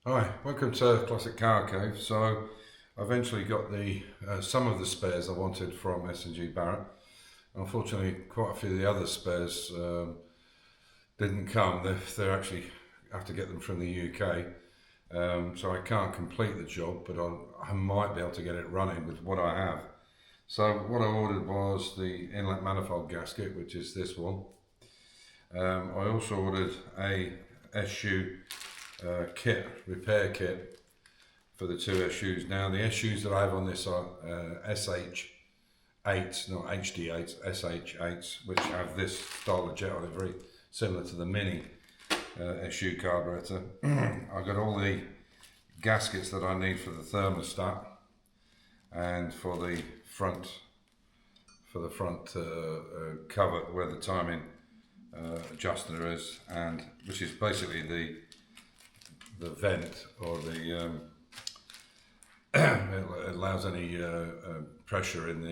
Hi, welcome to Classic Car Cave. So I eventually got the some of the spares I wanted from S&G Barrett. Unfortunately, quite a few of the other spares didn't come. They actually have to get them from the UK, so I can't complete the job, but I might be able to get it running with what I have. So what I ordered was the inlet manifold gasket, which is this one. I also ordered a SU repair kit for the two SUs. Now the SUs that I have on this are SH8, not HD8, SH8s, which have this style of jet on it, very similar to the Mini SU carburetor. I've got all the gaskets that I need for the thermostat and for the front cover where the timing adjuster is, and which is basically the vent, or the it allows any pressure in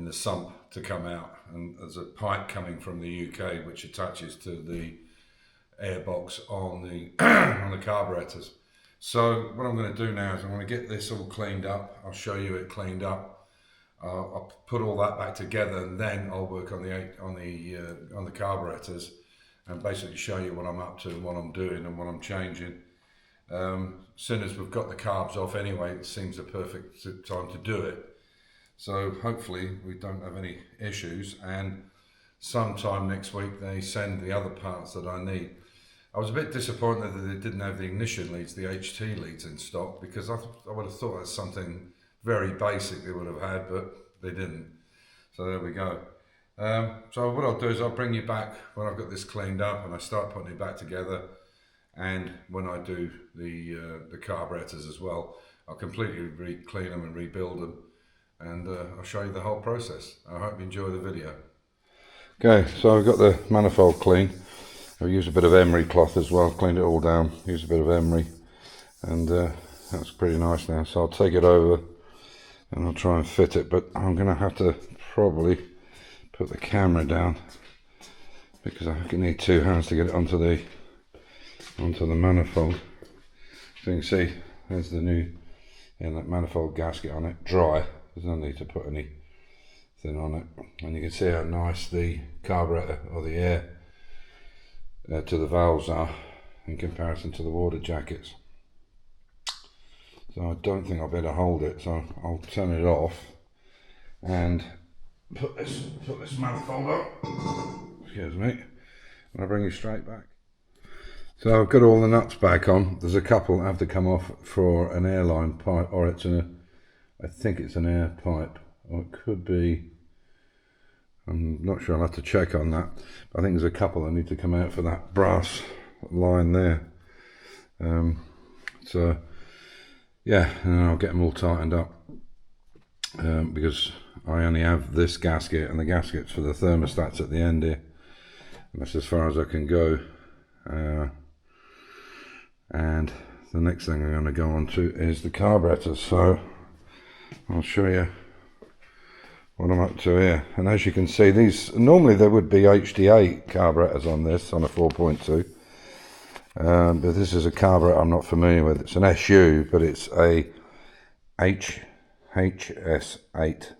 the sump to come out, and there's a pipe coming from the UK which attaches to the airbox on the on the carburetors. So what I'm going to do now is I'm going to get this all cleaned up. I'll show you it cleaned up. I'll put all that back together, and then I'll work on the carburetors and basically show you what I'm up to and what I'm doing and what I'm changing. As soon as we've got the carbs off anyway, it seems a perfect time to do it. So hopefully we don't have any issues, and sometime next week they send the other parts that I need. I was a bit disappointed that they didn't have the ignition leads, the HT leads in stock, because I would have thought that's something very basic they would have had, but they didn't. So there we go. So what I'll do is I'll bring you back when I've got this cleaned up and I start putting it back together, and when I do the carburetors as well, I'll completely clean them and rebuild them, and I'll show you the whole process. I hope you enjoy the video. Okay, so I've got the manifold clean. I've used a bit of emery cloth as well, cleaned it all down, used a bit of emery, and that's pretty nice now. So I'll take it over and I'll try and fit it, but I'm going to have to probably put the camera down because I need two hands to get it onto the manifold. So you can see there's the new inlet manifold gasket on it, dry. There's no need to put anything on it, and you can see how nice the carburetor, or the air to the valves, are in comparison to the water jackets. So I don't think I'll be able to hold it, so I'll turn it off and put this manifold up. Excuse me, and I'll bring you straight back. So I've got all the nuts back on. There's a couple that have to come off for an airline pipe, or I think it's an air pipe, or it could be, I'm not sure, I'll have to check on that. But I think there's a couple that need to come out for that brass line there. So yeah, and I'll get them all tightened up, because I only have this gasket, and the gaskets for the thermostats at the end here, and that's as far as I can go. And the next thing I'm going to go on to is the carburetors, so I'll show you what I'm up to here. And as you can see, these, normally there would be HD8 carburetors on this, on a 4.2, but this is a carburetor I'm not familiar with. It's an SU, but it's a HS8.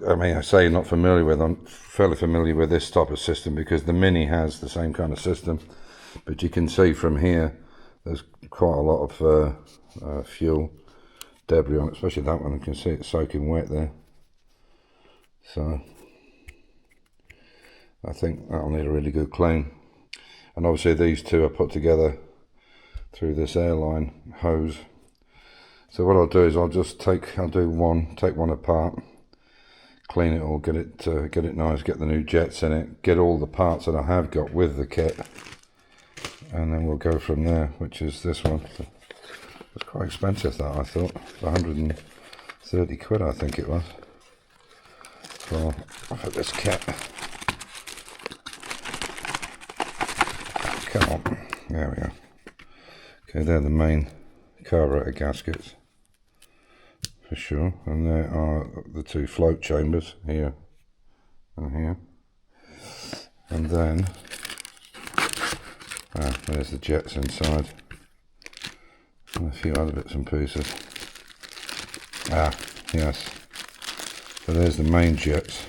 I say not familiar with, I'm fairly familiar with this type of system because the Mini has the same kind of system, but you can see from here there's quite a lot of fuel debris on it, especially that one. You can see it's soaking wet there, so I think that'll need a really good clean. And obviously these two are put together through this airline hose. So what I'll do is take one apart, clean it all, get it nice, get the new jets in it, get all the parts that I have got with the kit, and then we'll go from there, which is this one. It's quite expensive, that, I thought. 130 quid I think it was for this kit. Come on, there we go. Okay, they're the main carburetor gaskets for sure, and there are the two float chambers here and here, and then There's the jets inside, and a few other bits and pieces. Yes, so there's the main jets.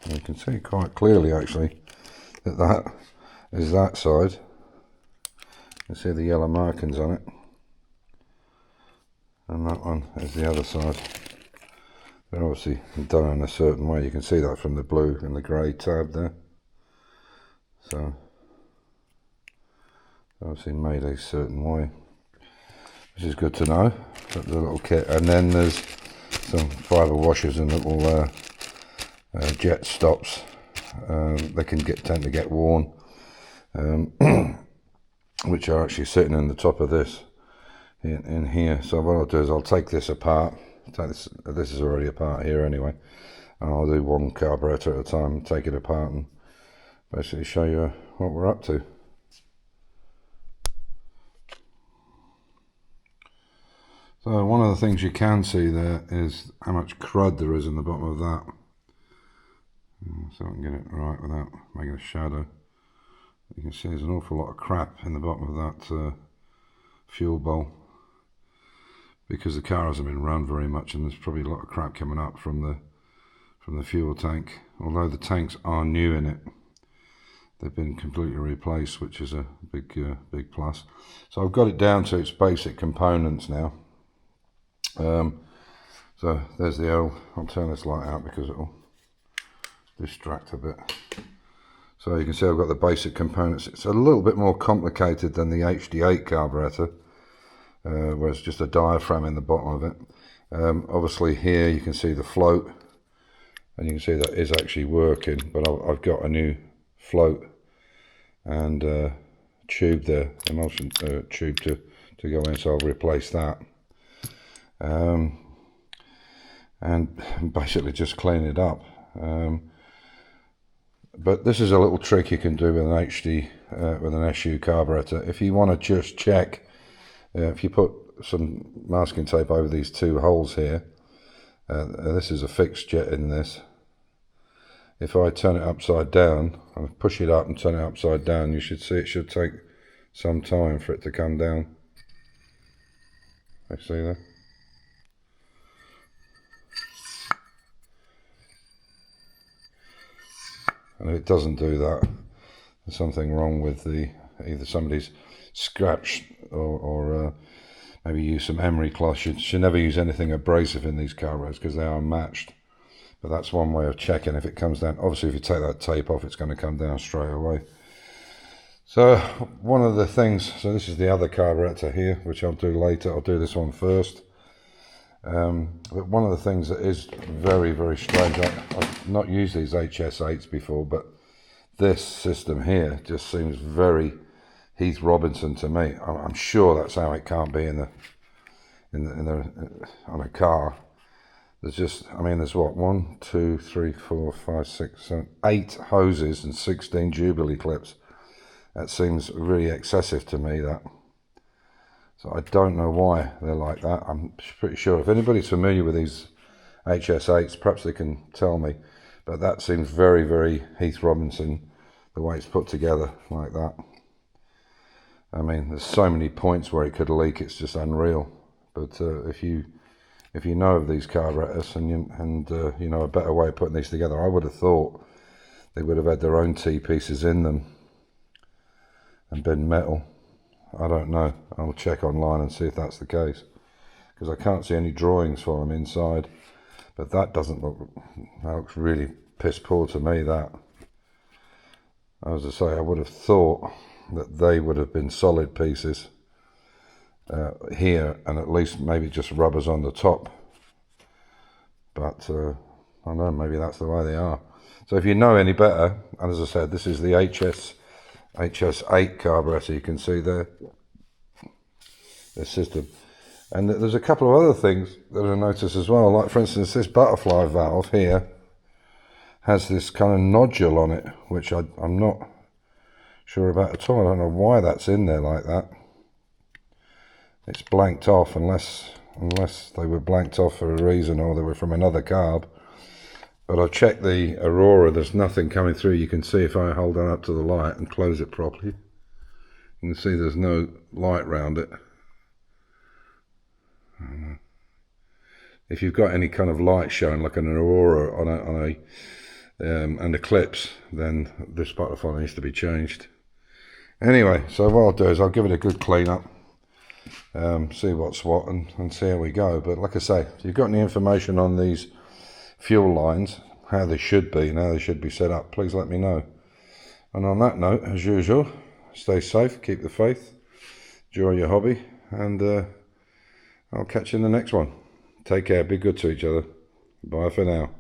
You can see quite clearly actually that is that side. You can see the yellow markings on it, and that one is the other side. They're obviously done in a certain way. You can see that from the blue and the grey tab there. So obviously made a certain way, which is good to know. Got the little kit, and then there's some fibre washers and little jet stops. They can tend to get worn, which are actually sitting in the top of this in here. So what I'll do is I'll take this apart. This is already apart here anyway, and I'll do one carburetor at a time, take it apart and basically show you what we're up to. So one of the things you can see there is how much crud there is in the bottom of that. So I can get it right without making a shadow. You can see there's an awful lot of crap in the bottom of that fuel bowl, because the car hasn't been run very much, and there's probably a lot of crap coming up from the fuel tank. Although the tanks are new in it, they've been completely replaced, which is a big plus. So I've got it down to its basic components now. So there's the L. I'll turn this light out because it'll distract a bit. So you can see I've got the basic components. It's a little bit more complicated than the HD8 carburetor, where it's just a diaphragm in the bottom of it. Obviously here you can see the float, and you can see that is actually working, but I've got a new float and tube there, emulsion tube to go in, so I'll replace that. And basically just clean it up. But this is a little trick you can do with an SU carburetor. If you want to just check, if you put some masking tape over these two holes here, this is a fixed jet in this. If I turn it upside down, I push it up and turn it upside down, you should see it should take some time for it to come down. You see that? And if it doesn't do that, there's something wrong with either somebody's scratched or maybe use some emery cloth. You should never use anything abrasive in these carburetors because they are matched. But that's one way of checking if it comes down. Obviously, if you take that tape off, it's going to come down straight away. So one of the things, so this is the other carburetor here, which I'll do later. I'll do this one first. But one of the things that is very, very strange, I've not used these HS8s before, but this system here just seems very Heath Robinson to me. I'm sure that's how it can't be on a car. There's just, I mean, there's what, 1, 2, 3, 4, 5, 6, 7, 8 hoses and 16 Jubilee clips. That seems really excessive to me, that. So I don't know why they're like that. I'm pretty sure if anybody's familiar with these HS8s, perhaps they can tell me. But that seems very, very Heath Robinson, the way it's put together like that. I mean, there's so many points where it could leak, it's just unreal. But if you know of these carburetors and you know a better way of putting these together, I would have thought they would have had their own T-pieces in them and been metal. I don't know. I'll check online and see if that's the case, because I can't see any drawings for them inside. But that doesn't look, that looks really piss poor to me, that. As I say, I would have thought that they would have been solid pieces here, and at least maybe just rubbers on the top. But I don't know, maybe that's the way they are. So if you know any better, and as I said, this is the HS8 carburetor, you can see there, the system. And there's a couple of other things that I noticed as well, like for instance this butterfly valve here has this kind of nodule on it, which I'm not sure about at all. I don't know why that's in there like that. It's blanked off, unless they were blanked off for a reason or they were from another carb. But I've checked the Aurora, there's nothing coming through. You can see if I hold on up to the light and close it properly, you can see there's no light round it. If you've got any kind of light showing, like an Aurora on an eclipse, then this butterfly needs to be changed. Anyway, so what I'll do is I'll give it a good clean up, see what's what, and see how we go. But like I say, if you've got any information on these fuel lines, how they should be and how they should be set up, please let me know. And on that note, as usual, stay safe, keep the faith, enjoy your hobby, and I'll catch you in the next one. Take care, be good to each other. Bye for now.